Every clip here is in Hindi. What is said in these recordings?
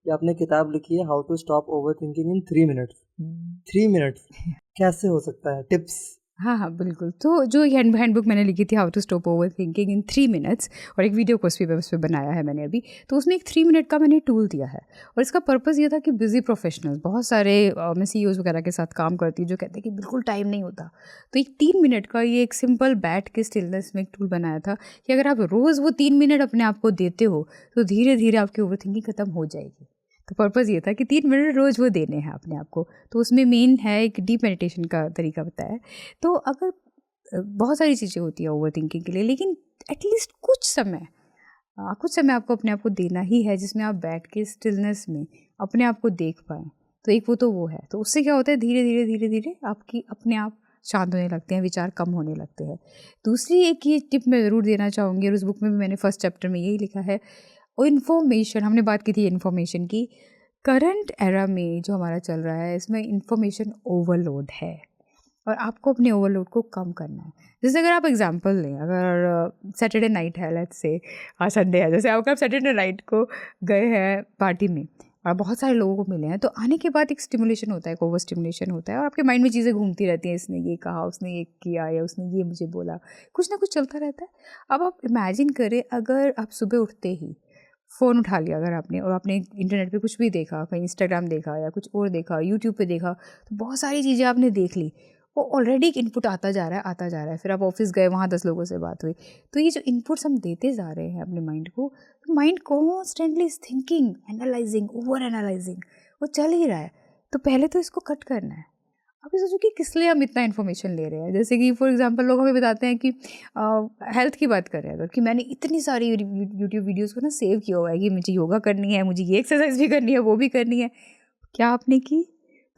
कि आपने किताब लिखी है how to stop overthinking in 3 minutes. 3 minutes कैसे हो सकता है? टिप्स। हाँ हाँ बिल्कुल। तो जो हैंडबुक मैंने लिखी थी how to stop overthinking in 3 minutes, और एक वीडियो कोर्स भी उस पर बनाया है मैंने अभी, तो उसमें एक 3 मिनट का मैंने टूल दिया है। और इसका पर्पज़ ये था कि बिजी प्रोफेशनल्स बहुत सारे, मैं CEOs वगैरह के साथ काम करती हूँ जो कहते हैं कि बिल्कुल टाइम नहीं होता, तो एक 3 मिनट का ये एक सिंपल बैठ के स्टिलनेस में एक टूल बनाया था कि अगर आप रोज़ वो 3 मिनट अपने आप को देते हो तो धीरे धीरे आपकी ओवर थिंकिंग ख़त्म हो जाएगी। तो पर्पज़ ये था कि 3 मिनट रोज़ वो देने हैं अपने आप को। तो उसमें मेन है एक डीप मेडिटेशन का तरीका बताया है। तो अगर बहुत सारी चीज़ें होती हैं ओवर थिंकिंग के लिए, लेकिन एटलीस्ट कुछ समय आपको अपने आप को देना ही है जिसमें आप बैठ के स्टिलनेस में अपने आप को देख पाएँ। तो एक वो है, तो उससे क्या होता है धीरे धीरे आपकी अपने आप शांत होने लगते हैं, विचार कम होने लगते हैं। दूसरी एक ये टिप मैं ज़रूर देना चाहूँगी, और उस बुक में भी मैंने फर्स्ट चैप्टर में यही लिखा है, और इन्फॉर्मेशन, हमने बात की थी इन्फॉर्मेशन की। करंट एरा में जो हमारा चल रहा है इसमें इन्फॉर्मेशन ओवरलोड है और आपको अपने ओवरलोड को कम करना है। जैसे अगर आप एग्जांपल लें, अगर सैटरडे नाइट है, लेट्स से आज संडे है, जैसे आप सैटरडे नाइट को गए हैं पार्टी में और बहुत सारे लोगों को मिले हैं, तो आने के बाद एक स्टिमुलेशन होता है, एक ओवर स्टिमुलेशन होता है, और आपके माइंड में चीज़ें घूमती रहती हैं, इसने ये कहा, उसने ये किया, या उसने ये मुझे बोला, कुछ ना कुछ चलता रहता है। अब आप इमेजिन करें अगर आप सुबह उठते ही फ़ोन उठा लिया अगर आपने, और आपने इंटरनेट पे कुछ भी देखा, कहीं इंस्टाग्राम देखा या कुछ और देखा, यूट्यूब पे देखा, तो बहुत सारी चीज़ें आपने देख ली, वो ऑलरेडी एक इनपुट आता जा रहा है, आता जा रहा है। फिर आप ऑफिस गए, वहाँ 10 लोगों से बात हुई, तो ये जो इनपुट्स हम देते जा रहे हैं अपने माइंड को, तो mind constantly is thinking, analysing, over analysing, वो चल ही रहा है। तो पहले तो इसको कट करना है। अब ये सोचो कि किस लिए हम इतना इन्फॉर्मेशन ले रहे हैं। जैसे कि फॉर एग्जांपल लोग हमें बताते हैं कि हेल्थ की बात कर रहे हैं अगर, कि मैंने इतनी सारी यूट्यूब वीडियोस को ना सेव किया हुआ है कि मुझे योगा करनी है, मुझे ये एक्सरसाइज भी करनी है, वो भी करनी है। क्या आपने की?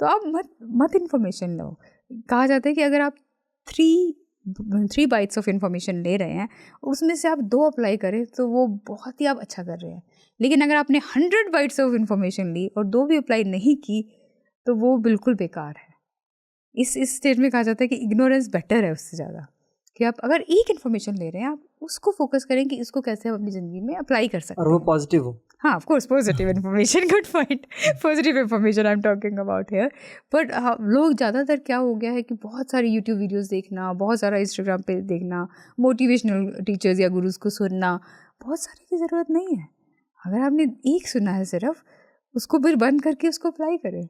तो आप मत मत इन्फॉर्मेशन लो। कहा जाता है कि अगर आप three three bytes of information ले रहे हैं, उसमें से आप 2 अप्लाई करें तो वो बहुत ही आप अच्छा कर रहे हैं। लेकिन अगर आपने 100 बाइट्स ऑफ इन्फॉर्मेशन ली और 2 भी अप्लाई नहीं की, तो वो बिल्कुल बेकार है। इस स्टेज में कहा जाता है कि इग्नोरेंस बेटर है उससे ज़्यादा, कि आप अगर एक इन्फॉर्मेशन ले रहे हैं, आप उसको फोकस करें कि इसको कैसे हम अपनी ज़िंदगी में अप्लाई कर और सकते वो हैं। पॉजिटिव हो। हाँ, of course positive information, good point, positive information I am talking about here. But लोग ज़्यादातर क्या हो गया है कि बहुत सारी यूट्यूब वीडियोस देखना, बहुत सारा इंस्टाग्राम पे देखना, मोटिवेशनल टीचर्स या गुरुज को सुनना, बहुत सारी की ज़रूरत नहीं है। अगर आपने एक सुना है सिर्फ, उसको फिर बंद करके उसको अप्लाई करें,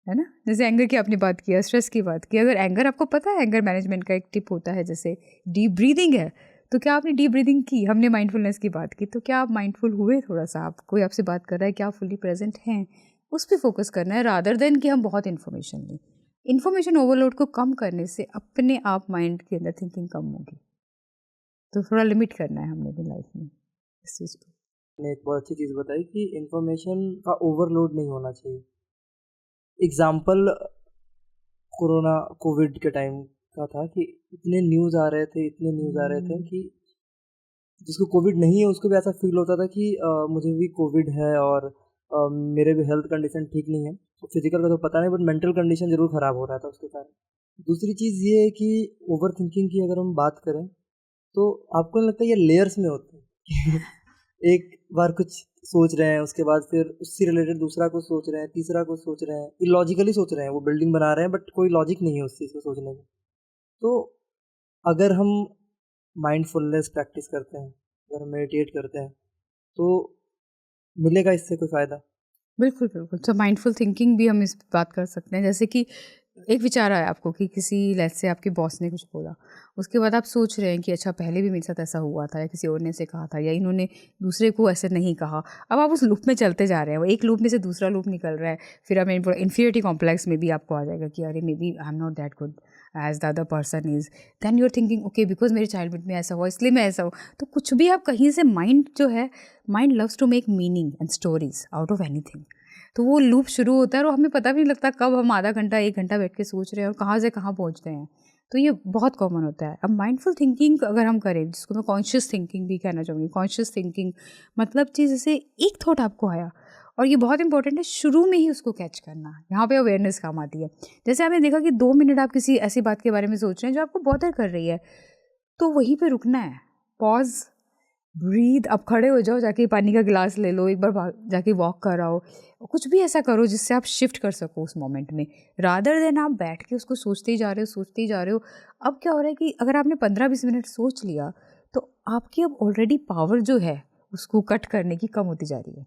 है ना? जैसे एंगर की आपने बात किया, स्ट्रेस की बात की, अगर एंगर आपको पता है, एंगर मैनेजमेंट का एक टिप होता है जैसे डीप ब्रीदिंग है, तो क्या आपने डीप ब्रीदिंग की? हमने माइंडफुलनेस की बात की, तो क्या आप माइंडफुल हुए थोड़ा-सा? आप कोई आपसे बात कर रहा है, क्या आप फुली प्रेजेंट हैं? उस पे फोकस करना है रादर देन कि हम बहुत इन्फॉर्मेशन लें। इन्फॉर्मेशन ओवरलोड को कम करने से अपने आप माइंड के अंदर थिंकिंग कम होगी। तो थोड़ा लिमिट करना है हमने अपनी लाइफ में इस चीज़ को। ने एक बहुत अच्छी चीज़ बताई कि इन्फॉर्मेशन का ओवरलोड नहीं होना चाहिए। एग्ज़ाम्पल कोरोना कोविड के टाइम का था कि इतने न्यूज़ आ रहे थे कि जिसको कोविड नहीं है उसको भी ऐसा फ़ील होता था कि मुझे भी कोविड है और मेरे भी हेल्थ कंडीशन ठीक नहीं है। तो फिज़िकल का तो पता नहीं, बट मेंटल कंडीशन ज़रूर ख़राब हो रहा था उसके कारण। दूसरी चीज़ ये है कि ओवरथिंकिंग की अगर हम बात करें, तो आपको नहीं लगता ये लेयर्स में होती है? एक बार कुछ सोच रहे हैं, उसके बाद फिर उससे रिलेटेड दूसरा कुछ सोच रहे हैं, तीसरा कुछ सोच रहे हैं, इलॉजिकली सोच रहे हैं, वो बिल्डिंग बना रहे हैं बट कोई लॉजिक नहीं है उस चीज़ को सोचने में। तो अगर हम माइंडफुलनेस प्रैक्टिस करते हैं, अगर हम मेडिटेट करते हैं, तो मिलेगा इससे कोई फ़ायदा? बिल्कुल, बिल्कुल। तो माइंडफुल थिंकिंग भी हम इस पे बात कर सकते हैं। जैसे कि एक विचार आया आपको कि किसी लेट्स से आपके बॉस ने कुछ बोला, उसके बाद आप सोच रहे हैं कि अच्छा पहले भी मेरे साथ ऐसा हुआ था, या किसी और ने ऐसे कहा था, या इन्होंने दूसरे को ऐसे नहीं कहा। अब आप उस लूप में चलते जा रहे हैं, वो एक लूप में से दूसरा लूप निकल रहा है। फिर हमें इन्फीरियरिटी कॉम्प्लेक्स में भी आपको आ जाएगा कि अरे maybe I am not that good as the other person is. Then you are thinking okay because मेरे चाइल्डहुड में ऐसा हुआ इसलिए मैं ऐसा हूँ। तो कुछ भी आप कहीं से, माइंड जो है, mind loves to make meaning and stories out of anything. तो वो लूप शुरू होता है और हमें पता भी नहीं लगता कब हम आधा घंटा 1 घंटा बैठ के सोच रहे हैं और कहाँ से कहाँ पहुँच रहे हैं। तो ये बहुत कॉमन होता है। अब माइंडफुल थिंकिंग अगर हम करें, जिसको मैं कॉन्शियस थिंकिंग भी कहना चाहूँगी, कॉन्शियस थिंकिंग मतलब चीज़ जैसे एक थॉट आपको आया और ये बहुत इंपॉर्टेंट है शुरू में ही उसको कैच करना, यहाँ पे अवेयरनेस काम आती है। जैसे आपने देखा कि 2 मिनट आप किसी ऐसी बात के बारे में सोच रहे हैं जो आपको बॉदर कर रही है, तो वहीं पे रुकना है, पॉज, ब्रीथ, अब खड़े हो जाओ, जाके पानी का गिलास ले लो, एक बार जाके वॉक कर आओ, कुछ भी ऐसा करो जिससे आप शिफ्ट कर सको उस मोमेंट में, रादर देन आप बैठ के उसको सोचते ही जा रहे हो, सोचते ही जा रहे हो। अब क्या हो रहा है कि अगर आपने 15-20 मिनट सोच लिया तो आपकी अब ऑलरेडी पावर जो है उसको कट करने की कम होती जा रही है,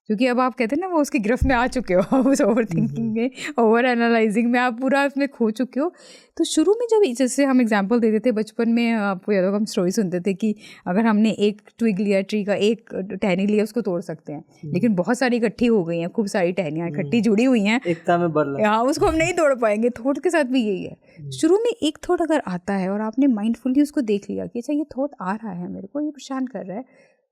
क्योंकि अब आप कहते हैं ना वो उसकी गिरफ्त में आ चुके हो, उस ओवर थिंकिंग में, ओवर एनालाइजिंग में आप पूरा उसमें खो चुके हो। तो शुरू में जब, जैसे हम एग्जांपल देते थे बचपन में, आपको याद होगा हम स्टोरी सुनते थे कि अगर हमने एक ट्विग लिया, ट्री का एक टहनी लिया, उसको तोड़ सकते हैं, लेकिन बहुत सारी इकट्ठी हो गई हैं, खूब सारी टहनियाँ इकट्ठी जुड़ी हुई हैं, एकता में बल है, हाँ, उसको हम नहीं तोड़ पाएंगे। थॉट के साथ भी यही है, शुरू में एक थॉट अगर आता है और आपने माइंडफुली उसको देख लिया कि अच्छा ये थॉट आ रहा है, मेरे को ये परेशान कर रहा है,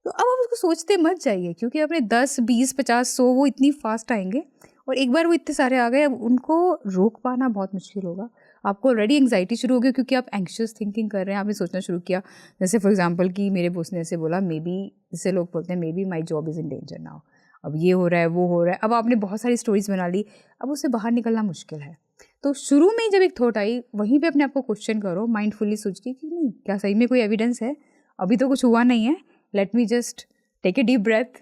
तो अब आप उसको सोचते मत जाइए, क्योंकि अपने 10, 20, 50, 100 वो इतनी फास्ट आएंगे, और एक बार वो इतने सारे आ गए, अब उनको रोक पाना बहुत मुश्किल होगा। आपको ऑलरेडी एंग्जाइटी शुरू हो गई क्योंकि आप एंक्शियस थिंकिंग कर रहे हैं, आपने सोचना शुरू किया। जैसे फॉर एग्जांपल कि मेरे बॉस ने ऐसे बोला, मे बी, जैसे लोग बोलते हैं may be my job is in danger now, अब ये हो रहा है, वो हो रहा है, अब आपने बहुत सारी स्टोरीज बना ली, अब उससे बाहर निकलना मुश्किल है। तो शुरू में जब एक थॉट आई, वहीं पे अपने आप को क्वेश्चन करो माइंडफुली सोच के कि नहीं, क्या सही में कोई एविडेंस है, अभी तो कुछ हुआ नहीं है, let me just take a deep breath,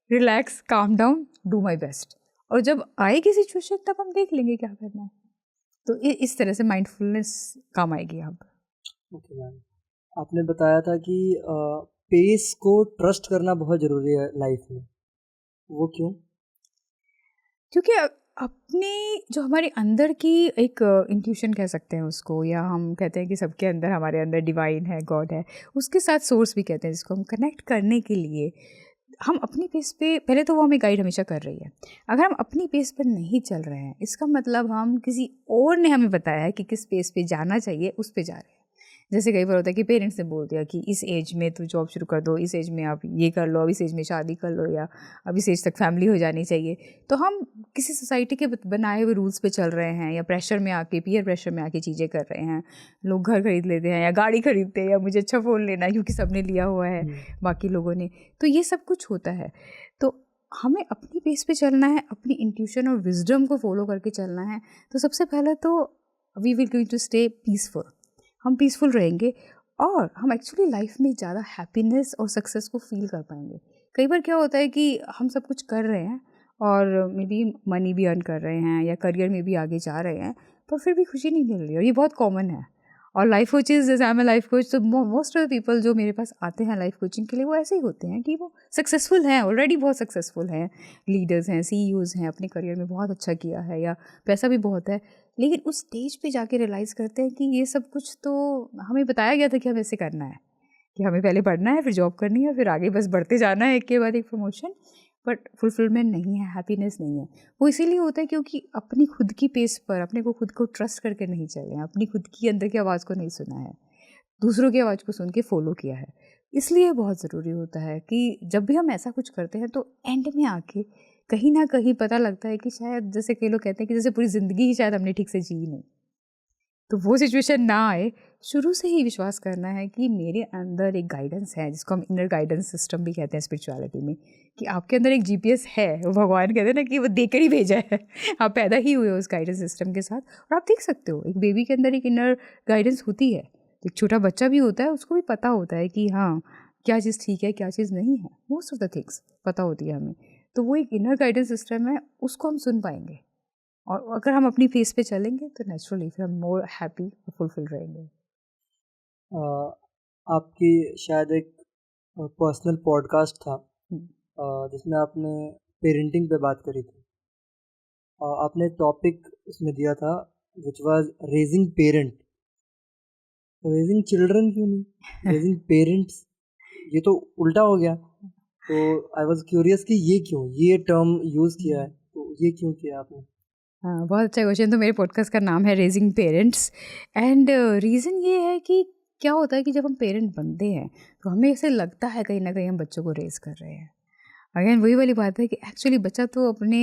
relax, calm down, do my best, और जब आएगी सिचुएशन तब हम देख लेंगे क्या करना है। तो इस तरह से माइंडफुलनेस काम आएगी यहाँ पर। ओके मैम, आपने बताया था कि पेस को ट्रस्ट करना बहुत ज़रूरी है लाइफ में, वो क्यों? क्योंकि अपने जो हमारे अंदर की एक इंट्यूशन कह सकते हैं उसको, या हम कहते हैं कि सबके अंदर, हमारे अंदर डिवाइन है, गॉड है, उसके साथ सोर्स भी कहते हैं, जिसको हम कनेक्ट करने के लिए हम अपनी पेस पे, पहले तो वो हमें गाइड हमेशा कर रही है। अगर हम अपनी पेस पर नहीं चल रहे हैं, इसका मतलब हम किसी और ने हमें बताया है कि किस पेस पे जाना चाहिए, उस पे जा रहे हैं। जैसे कई बार होता है कि पेरेंट्स ने बोल दिया कि इस एज में तो जॉब शुरू कर दो, इस एज में आप ये कर लो, अब इस एज में शादी कर लो, या अब इस एज तक फैमिली हो जानी चाहिए। तो हम किसी सोसाइटी के बनाए हुए रूल्स पे चल रहे हैं, या प्रेशर में आके, पीयर प्रेशर में आके चीज़ें कर रहे हैं। लोग घर खरीद लेते हैं या गाड़ी खरीदते हैं, या मुझे अच्छा फ़ोन लेना है क्योंकि सबने लिया हुआ है बाकी लोगों ने, तो ये सब कुछ होता है। तो हमें अपनी पेस पे चलना है, अपनी इंट्यूशन और विजडम को फॉलो करके चलना है। तो सबसे पहले तो we will going to stay peaceful, हम पीसफुल रहेंगे, और हम एक्चुअली लाइफ में ज़्यादा हैप्पीनेस और सक्सेस को फील कर पाएंगे। कई बार क्या होता है कि हम सब कुछ कर रहे हैं और मे बी मनी भी अर्न कर रहे हैं, या करियर में भी आगे जा रहे हैं, पर फिर भी खुशी नहीं मिल रही, और ये बहुत कॉमन है। और लाइफ कोचेज़, जैसे आई एम लाइफ कोच, तो मोस्ट ऑफ द पीपल जो मेरे पास आते हैं लाइफ कोचिंग के लिए, वो ऐसे ही होते हैं कि वो सक्सेसफुल हैं, ऑलरेडी बहुत सक्सेसफुल हैं, लीडर्स हैं, CEOs हैं, अपने करियर में बहुत अच्छा किया है, या पैसा भी बहुत है, लेकिन उस स्टेज पे जाके रियलाइज़ करते हैं कि ये सब कुछ तो हमें बताया गया था कि हमें ऐसे करना है, कि हमें पहले पढ़ना है, फिर जॉब करनी है, फिर आगे बस बढ़ते जाना है, एक के बाद एक प्रमोशन, बट फुलफिलमेंट नहीं है, हैप्पीनेस नहीं है। वो इसीलिए होता है क्योंकि अपनी खुद की पेस पर अपने को खुद को ट्रस्ट करके नहीं चले हैं, अपनी खुद की अंदर की आवाज़ को नहीं सुना है, दूसरों की आवाज़ को सुन के फॉलो किया है। इसलिए बहुत ज़रूरी होता है कि जब भी हम ऐसा कुछ करते हैं तो एंड में आके कहीं ना कहीं पता लगता है कि शायद, जैसे कई लोग कहते हैं कि जैसे पूरी ज़िंदगी ही शायद हमने ठीक से जी नहीं, तो वो सिचुएशन ना आए। शुरू से ही विश्वास करना है कि मेरे अंदर एक गाइडेंस है, जिसको हम इनर गाइडेंस सिस्टम भी कहते हैं स्पिरिचुअलिटी में, कि आपके अंदर एक GPS है, वो भगवान कहते हैं ना कि वो देकर ही भेजा है, आप पैदा ही हुए हो उस गाइडेंस सिस्टम के साथ। और आप देख सकते हो एक बेबी के अंदर एक इनर गाइडेंस होती है, एक छोटा बच्चा भी होता है, उसको भी पता होता है कि हाँ क्या चीज़ ठीक है, क्या चीज़ नहीं है, मोस्ट ऑफ द थिंग्स पता होती है हमें। तो वो एक इनर गाइडेंस सिस्टम है, उसको हम सुन पाएंगे, और अगर हम अपनी फेस पे चलेंगे तो नेचुरली फिर हम मोर हैप्पी और फुलफिल रहेंगे। आपकी शायद एक पर्सनल पॉडकास्ट था जिसमें आपने पेरेंटिंग पे बात करी थी, आपने टॉपिक उसमें दिया था which was raising parent, raising children क्यों नहीं, रेजिंग पेरेंट्स, ये तो उल्टा हो गया। तो आई वाज क्यूरियस कि ये क्यों, ये टर्म यूज़ किया है, तो ये क्यों किया आपने? हाँ, बहुत अच्छा क्वेश्चन। तो मेरे पॉडकास्ट का नाम है रेजिंग पेरेंट्स, एंड रीज़न ये है कि क्या होता है कि जब हम पेरेंट बनते हैं तो हमें ऐसे लगता है कहीं ना कहीं हम बच्चों को रेज कर रहे हैं। अगेन वही वाली बात है कि एक्चुअली बच्चा तो अपने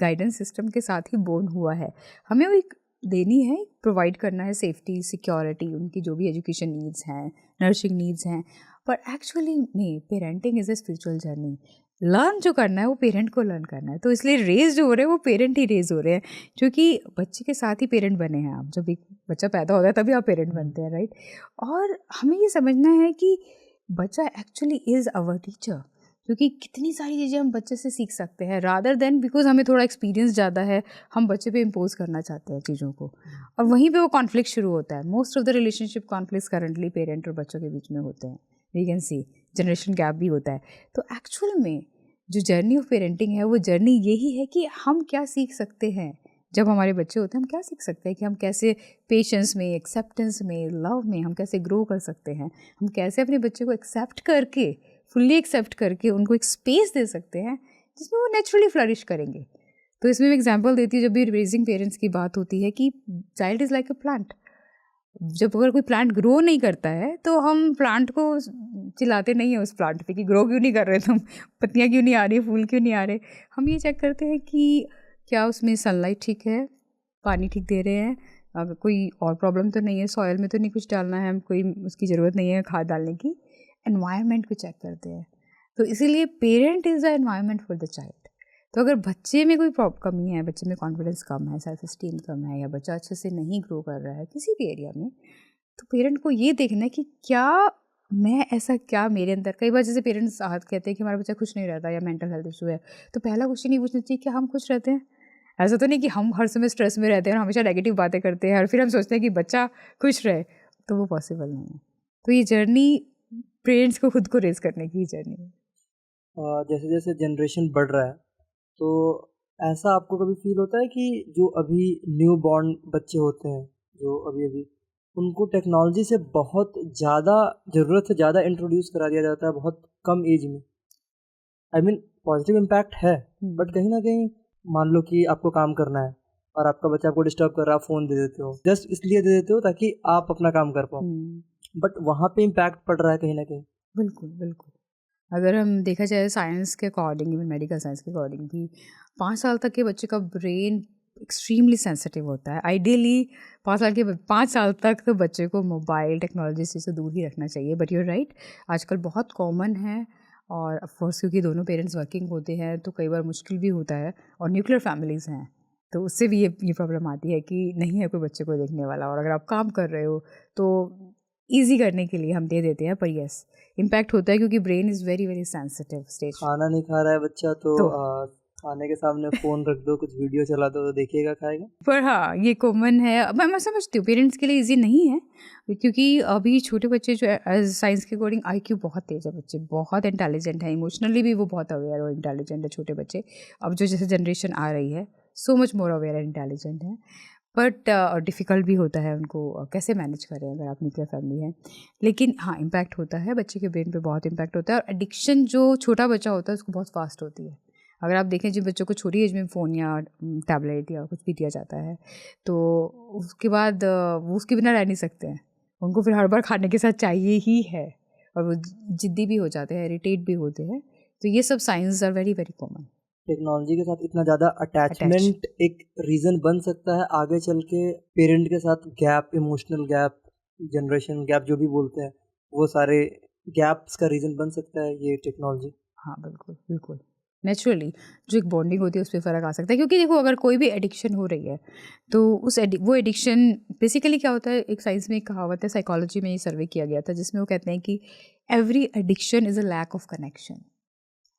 गाइडेंस सिस्टम के साथ ही बोर्न हुआ है, हमें वो एक देनी है, प्रोवाइड करना है सेफ्टी, सिक्योरिटी, उनकी जो भी एजुकेशन नीड्स हैं, नर्सिंग नीड्स हैं। पर एक्चुअली नहीं, parenting is a spiritual journey. Learn जो करना है वो पेरेंट को लर्न करना है, तो इसलिए रेज जो हो रहे हैं वो पेरेंट ही रेज हो रहे हैं, क्योंकि बच्चे के साथ ही पेरेंट बने हैं आप। जब एक बच्चा पैदा होता है तभी आप पेरेंट बनते हैं, राइट। और हमें ये समझना है कि बच्चा एक्चुअली इज़ आवर टीचर, क्योंकि कितनी सारी चीज़ें हम बच्चे से सीख सकते हैं, रादर देन बिकॉज हमें थोड़ा एक्सपीरियंस ज़्यादा है हम बच्चे पे इम्पोज करना चाहते हैं चीज़ों को, और वहीं पे वो कॉन्फ्लिक्ट शुरू होता है। Most of the relationship conflicts currently parent और बच्चों के बीच में होते हैं, we can see generation gap भी होता है। तो एक्चुअल में जो जर्नी ऑफ पेरेंटिंग है वो जर्नी यही है कि हम क्या सीख सकते हैं जब हमारे बच्चे होते हैं, हम क्या सीख सकते हैं कि हम कैसे पेशेंस में, एक्सेप्टेंस में, लव में हम कैसे ग्रो कर सकते हैं, हम कैसे अपने बच्चे को एक्सेप्ट करके, फुल्ली एक्सेप्ट करके उनको एक स्पेस दे सकते हैं जिसमें वो नेचुरली फ्लरिश करेंगे। तो इसमें मैं एग्जांपल देती हूँ, जब भी रेजिंग पेरेंट्स की बात होती है कि child is like a plant. जब अगर कोई प्लांट ग्रो नहीं करता है तो हम प्लांट को चिल्लाते नहीं हैं उस प्लांट पे कि ग्रो क्यों नहीं कर रहे तुम, पत्तियाँ क्यों नहीं आ रही, फूल क्यों नहीं आ रहे। हम ये चेक करते हैं कि क्या उसमें सनलाइट ठीक है, पानी ठीक दे रहे हैं, अगर कोई और प्रॉब्लम तो नहीं है, सॉयल में तो नहीं कुछ डालना है, कोई उसकी ज़रूरत नहीं है खाद डालने की। एनवायरनमेंट को चेक करते हैं। तो इसीलिए parent is the environment for the child. तो अगर बच्चे में कोई कमी है, बच्चे में कॉन्फिडेंस कम है, सेल्फ एस्टीम कम है, या बच्चा अच्छे से नहीं ग्रो कर रहा है किसी भी एरिया में, तो पेरेंट को ये देखना है कि क्या मैं ऐसा, क्या मेरे अंदर, कई बार जैसे पेरेंट्स कहते हैं कि हमारा बच्चा खुश नहीं रहता या मेंटल हेल्थ इशू है, तो पहला क्वेश्चन ये पूछना चाहिए कि हम खुश रहते हैं। ऐसा तो नहीं कि हम हर समय स्ट्रेस में रहते हैं और हमेशा नेगेटिव बातें करते हैं और फिर हम सोचते हैं कि बच्चा खुश रहे, तो वो पॉसिबल नहीं है। तो ये जर्नी पेरेंट्स को खुद को रेज करने की जर्नी है। जैसे जैसे जनरेशन बढ़ रहा है, तो ऐसा आपको कभी फील होता है कि जो अभी न्यू बॉर्न बच्चे होते हैं, जो अभी अभी, उनको टेक्नोलॉजी से बहुत ज़्यादा, ज़रूरत से ज़्यादा इंट्रोड्यूस करा दिया जाता है बहुत कम एज में? आई मीन पॉजिटिव इम्पैक्ट है, बट कहीं ना कहीं मान लो कि आपको काम करना है और आपका बच्चा आपको डिस्टर्ब कर रहा है, फ़ोन दे देते हो, जस्ट इसलिए दे देते हो ताकि आप अपना काम कर पाओ, बट वहाँ पे इम्पैक्ट पड़ रहा है कहीं ना कहीं। बिल्कुल बिल्कुल। अगर हम देखा जाए साइंस के अकॉर्डिंग, इवन मेडिकल साइंस के अकॉर्डिंग भी 5 साल तक के बच्चे का ब्रेन एक्सट्रीमली सेंसिटिव होता है। आइडियली 5 साल तक तो बच्चे को मोबाइल टेक्नोलॉजी से दूर ही रखना चाहिए, बट यूर राइट, आजकल बहुत कॉमन है। और ऑफकोर्स क्योंकि दोनों पेरेंट्स वर्किंग होते हैं तो कई बार मुश्किल भी होता है, और न्यूक्लियर फैमिलीज़ हैं तो उससे भी ये प्रॉब्लम आती है कि नहीं है कोई बच्चे को देखने वाला, और अगर आप काम कर रहे हो तो ईजी करने के लिए हम दे देते हैं, पर यस इम्पैक्ट होता है क्योंकि brain is very very sensitive stage. खाना नहीं खा रहा है बच्चा तो खाने के सामने फ़ोन रख दो, कुछ वीडियो चला दो तो देखिएगा, खाएगा। पर हाँ, ये कॉमन है। मैं समझती हूँ पेरेंट्स के लिए इजी नहीं है, क्योंकि अभी छोटे बच्चे जो साइंस के अकॉर्डिंग IQ बहुत तेज़ है, बच्चे बहुत इंटेलिजेंट है, इमोशनली भी वो बहुत अवेयर और इंटेलिजेंट है छोटे बच्चे। अब जो जैसे जनरेशन आ रही है so much more aware and intelligent है, बट डिफ़िकल्ट भी होता है उनको कैसे मैनेज करें अगर आप न्यूक्लियर फैमिली है। लेकिन हाँ, इम्पैक्ट होता है, बच्चे के ब्रेन पे बहुत इम्पैक्ट होता है, और एडिक्शन जो छोटा बच्चा होता है उसको बहुत फास्ट होती है। अगर आप देखें जिन बच्चों को छोटी एज में फ़ोन या टैबलेट या कुछ भी दिया जाता है तो उसके बाद वो उसके बिना रह नहीं सकते हैं, उनको फिर हर बार खाने के साथ चाहिए ही है, और वो जिद्दी भी हो जाते हैं, इरिटेट भी होते हैं। तो ये सब science are very very common. Technology के साथ इतना ज़्यादा अटैचमेंट एक रीज़न बन सकता है आगे चल के पेरेंट के साथ gap, emotional gap, generation gap जो भी बोलते हैं, वो सारे गैप्स का रीज़न बन सकता है ये टेक्नोलॉजी। हाँ बिल्कुल बिल्कुल, नेचुरली जो एक बॉन्डिंग होती है उस पर फ़र्क आ सकता है, क्योंकि देखो अगर कोई भी एडिक्शन हो रही है तो वो एडिक्शन बेसिकली क्या होता है, एक साइंस में एक कहावत है, साइकोलॉजी में ये सर्वे किया गया था जिसमें वो कहते हैं कि every addiction is a lack of connection.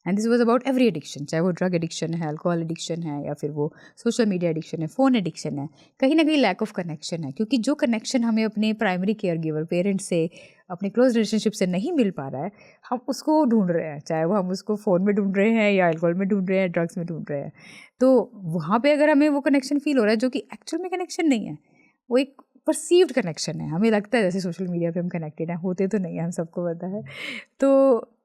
And this was about every addiction, चाहे वो ड्रग एडिक्शन है, अल्कोहल एडिक्शन है, या फिर वो सोशल मीडिया एडिक्शन है, फ़ोन एडिक्शन है, कहीं ना कहीं लैक ऑफ कनेक्शन है। क्योंकि जो कनेक्शन हमें अपने प्राइमरी केयर गिवर पेरेंट्स से, अपने क्लोज रिलेशनशिप से नहीं मिल पा रहा है, हम उसको ढूंढ रहे हैं, चाहे वो हम उसको फ़ोन में ढूंढ रहे हैं या अल्कोहल में ढूंढ रहे हैं, ड्रग्स में ढूंढ रहे हैं। तो वहाँ पे अगर हमें वो कनेक्शन फील हो रहा है जो कि एक्चुअल में कनेक्शन नहीं है, वो एक परसीव्ड कनेक्शन है, हमें लगता है जैसे सोशल मीडिया पे हम कनेक्टेड हैं, होते तो नहीं है, हम सबको पता है। तो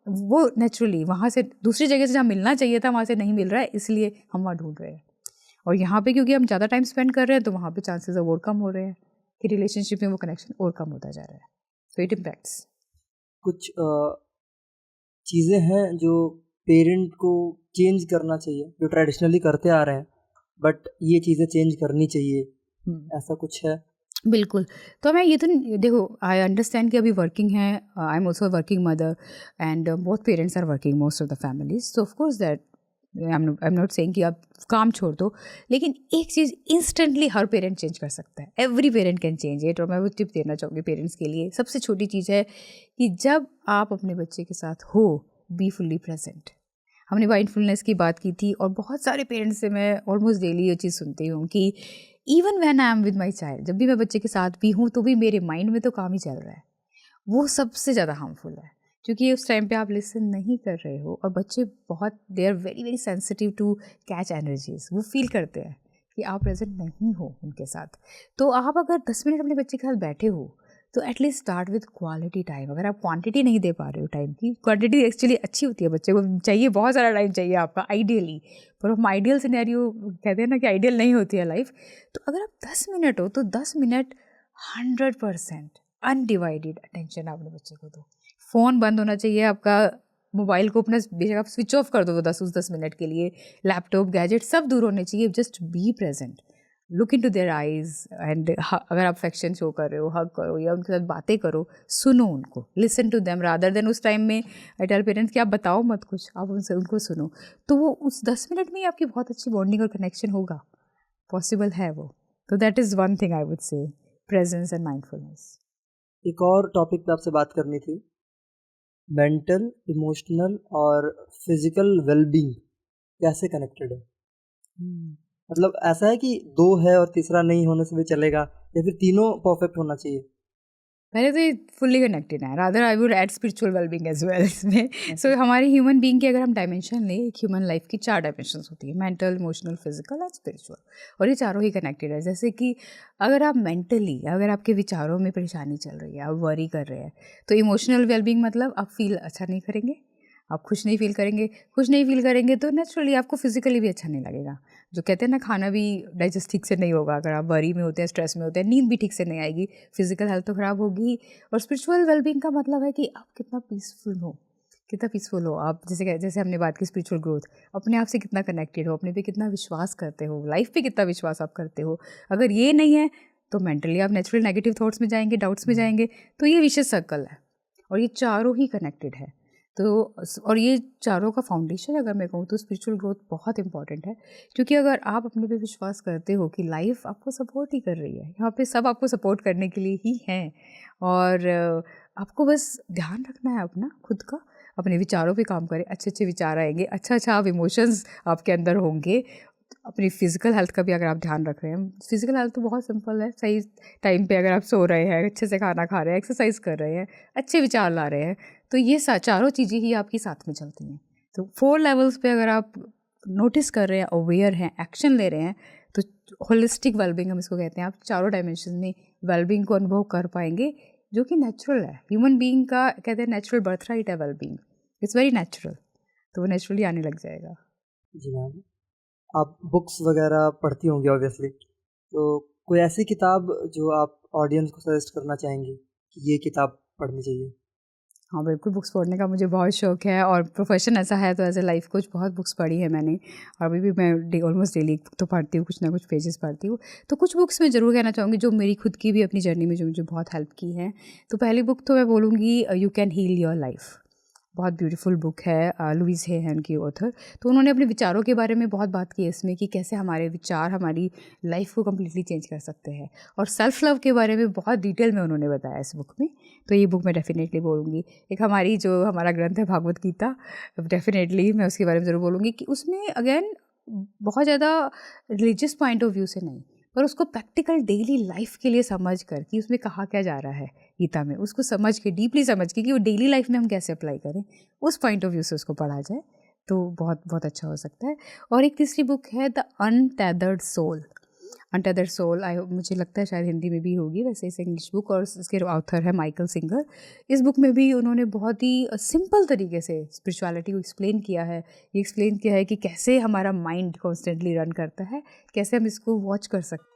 वो नेचुरली वहाँ से दूसरी जगह से जहाँ मिलना चाहिए था वहाँ से नहीं मिल रहा है, इसलिए हम वहाँ ढूंढ रहे हैं। और यहाँ पे क्योंकि हम ज़्यादा टाइम स्पेंड कर रहे हैं तो वहाँ पे चांसेस और कम हो रहे हैं कि रिलेशनशिप में वो कनेक्शन और कम होता जा रहा है। So it impacts. कुछ चीज़ें हैं जो पेरेंट को चेंज करना चाहिए, जो ट्रेडिशनली करते आ रहे हैं, बट ये चीज़ें चेंज करनी चाहिए, ऐसा कुछ है? बिल्कुल। तो मैं ये तो देखो, आई अंडरस्टैंड कि अभी वर्किंग है, I am also working mother, and both parents are working, most of the families, so of course that I am not saying कि आप काम छोड़ दो, लेकिन एक चीज़ इंस्टेंटली हर पेरेंट चेंज कर सकता है, every parent can change it. और मैं वो टिप देना चाहूँगी पेरेंट्स के लिए। सबसे छोटी चीज़ है कि जब आप अपने बच्चे के साथ हो, बी फुल्ली प्रेजेंट। हमने माइंडफुलनेस की बात की थी, और बहुत सारे पेरेंट्स से मैं ऑलमोस्ट डेली ये चीज़ सुनती हूँ कि even when I am with my child, जब भी मैं बच्चे के साथ भी हूँ तो भी मेरे माइंड में तो काम ही चल रहा है। वो सबसे ज़्यादा हार्मफुल है, क्योंकि उस टाइम पे आप लिसन नहीं कर रहे हो, और बच्चे बहुत they are very very sensitive to catch energies. वो फील करते हैं कि आप प्रेजेंट नहीं हो उनके साथ। तो आप अगर 10 मिनट अपने बच्चे के साथ बैठे हो तो at least start with quality time. अगर आप क्वांटिटी नहीं दे पा रहे हो टाइम की, क्वांटिटी एक्चुअली अच्छी होती है, बच्चे को चाहिए बहुत सारा टाइम चाहिए आपका आइडियली, पर हम आइडियल सिनेरियो कहते हैं ना कि आइडियल नहीं होती है लाइफ। तो अगर आप 10 मिनट हो तो 10 मिनट 100% अनडिवाइडेड अटेंशन अपने बच्चे को दो। फ़ोन बंद होना चाहिए आपका, मोबाइल को अपना बेशक आप स्विच ऑफ कर दो 10 मिनट के लिए, लैपटॉप गैजेट सब दूर होने चाहिए। Just be present, look in to their eyes, and अगर आप अफेक्शन शो कर रहे हो, हग करो या उनके साथ बातें करो, सुनो उनको, listen to them rather than उस टाइम में आई टेल पेरेंट्स कि आप बताओ मत कुछ, आप उनसे उनको सुनो। तो वो उस 10 मिनट में ही आपकी बहुत अच्छी बॉन्डिंग और कनेक्शन होगा, पॉसिबल है वो। तो that is one thing I would say, presence and mindfulness. एक और टॉपिक पे आपसे बात करनी थी, मेंटल, इमोशनल और फिजिकल वेलबींग कैसे कनेक्टेड है। मतलब ऐसा है कि 2 है और तीसरा नहीं होने से भी चलेगा, या फिर तीनों परफेक्ट होना चाहिए? पहले तो ये फुल्ली कनेक्टेड है, rather I would add spiritual wellbeing as well इसमें। सो हमारे ह्यूमन बीइंग की अगर हम डायमेंशन लें, एक ह्यूमन लाइफ की 4 डायमेंशंस होती है, mental, emotional, physical and spiritual, और ये चारों ही कनेक्टेड है। जैसे कि अगर आप मेंटली, अगर आपके विचारों में परेशानी चल रही है, आप वरी कर रहे हैं, तो इमोशनल वेलबींग मतलब आप फील अच्छा नहीं करेंगे, आप खुश नहीं फील करेंगे। खुश नहीं फील करेंगे तो नेचुरली आपको फिजिकली भी अच्छा नहीं लगेगा। जो कहते हैं ना, खाना भी डाइजेस्ट ठीक से नहीं होगा अगर आप वरी में होते हैं, स्ट्रेस में होते हैं, नींद भी ठीक से नहीं आएगी, फिजिकल हेल्थ तो ख़राब होगी। और स्पिरिचुअल वेलबींग का मतलब है कि आप कितना पीसफुल हो, कितना पीसफुल हो आप। जैसे हमने बात की स्पिरिचुअल ग्रोथ, अपने आप से कितना कनेक्टेड हो, अपने पे कितना विश्वास करते हो, लाइफ पे कितना विश्वास आप करते हो। अगर ये नहीं है तो मेंटली आप नेचुरल नेगेटिव थॉट्स में जाएंगे, डाउट्स में जाएंगे, तो ये विशेष सर्कल है, और ये चारों ही कनेक्टेड है। तो और ये चारों का फाउंडेशन अगर मैं कहूँ तो स्पिरिचुअल ग्रोथ बहुत इंपॉर्टेंट है, क्योंकि अगर आप अपने पे विश्वास करते हो कि लाइफ आपको सपोर्ट ही कर रही है, यहाँ पे सब आपको सपोर्ट करने के लिए ही हैं, और आपको बस ध्यान रखना है अपना, खुद का, अपने विचारों पे काम करें, अच्छे अच्छे विचार आएंगे, अच्छा आप इमोशंस आपके अंदर होंगे। अपनी फिजिकल हेल्थ का भी अगर आप ध्यान रख रहे हैं, फिजिकल हेल्थ तो बहुत सिंपल है, सही टाइम पे अगर आप सो रहे हैं, अच्छे से खाना खा रहे हैं, एक्सरसाइज कर रहे हैं, अच्छे विचार ला रहे हैं, तो ये चारों चीज़ें ही आपकी साथ में चलती हैं। तो 4 लेवल्स पे अगर आप नोटिस कर रहे हैं, अवेयर हैं, एक्शन ले रहे हैं, तो होलिस्टिक वेलबींग हम इसको कहते हैं। आप चारों डायमेंशन में वेलबींग को अनुभव कर पाएंगे, जो कि नेचुरल है। ह्यूमन बीइंग का कहते हैं नेचुरल बर्थ राइट है वेलबींग, इट्स वेरी नेचुरल, तो वो नेचुरली आने लग जाएगा। जी मैम, आप बुक्स वगैरह पढ़ती होंगी ऑब्वियसली, तो कोई ऐसी किताब जो आप ऑडियंस को सजेस्ट करना चाहेंगी कि ये किताब पढ़नी चाहिए? हाँ बिल्कुल, बुक्स पढ़ने का मुझे बहुत शौक है, और प्रोफेशन ऐसा है तो एज ए लाइफ कोच बहुत बुक्स पढ़ी है मैंने, और अभी भी मैं ऑलमोस्ट डेली तो पढ़ती हूँ, कुछ ना कुछ पेजेस पढ़ती हूँ। तो कुछ बुक्स मैं ज़रूर कहना चाहूँगी जो मेरी खुद की भी अपनी जर्नी में जो मुझे बहुत हेल्प की है। तो पहली बुक तो मैं बोलूँगी you can heal your life, बहुत ब्यूटीफुल बुक है, लुइस हे हैं उनकी ऑथर। तो उन्होंने अपने विचारों के बारे में बहुत बात की है इसमें, कि कैसे हमारे विचार हमारी लाइफ को कम्प्लीटली चेंज कर सकते हैं, और सेल्फ लव के बारे में बहुत डिटेल में उन्होंने बताया इस बुक में। तो ये बुक मैं डेफिनेटली बोलूँगी। एक हमारा ग्रंथ है भागवत गीता, डेफिनेटली मैं उसके बारे में ज़रूर बोलूँगी, कि उसमें अगेन बहुत ज़्यादा रिलीजियस पॉइंट ऑफ व्यू से नहीं, पर उसको प्रैक्टिकल डेली लाइफ के लिए समझ कर कि उसमें कहा क्या जा रहा है गीता में, उसको समझ के, डीपली समझ के, कि वो डेली लाइफ में हम कैसे अप्लाई करें, उस पॉइंट ऑफ व्यू से उसको पढ़ा जाए तो बहुत बहुत अच्छा हो सकता है। और एक तीसरी बुक है the untethered soul. Untethered soul मुझे लगता है शायद हिंदी में भी होगी, वैसे इस इंग्लिश बुक, और इसके ऑथर है माइकल सिंगर। इस बुक में भी उन्होंने बहुत ही सिंपल तरीके से स्पिरिचुअलिटी को एक्सप्लेन किया है। ये एक्सप्लेन किया है कि कैसे हमारा माइंड कॉन्स्टेंटली रन करता है, कैसे हम इसको वॉच कर सकते हैं।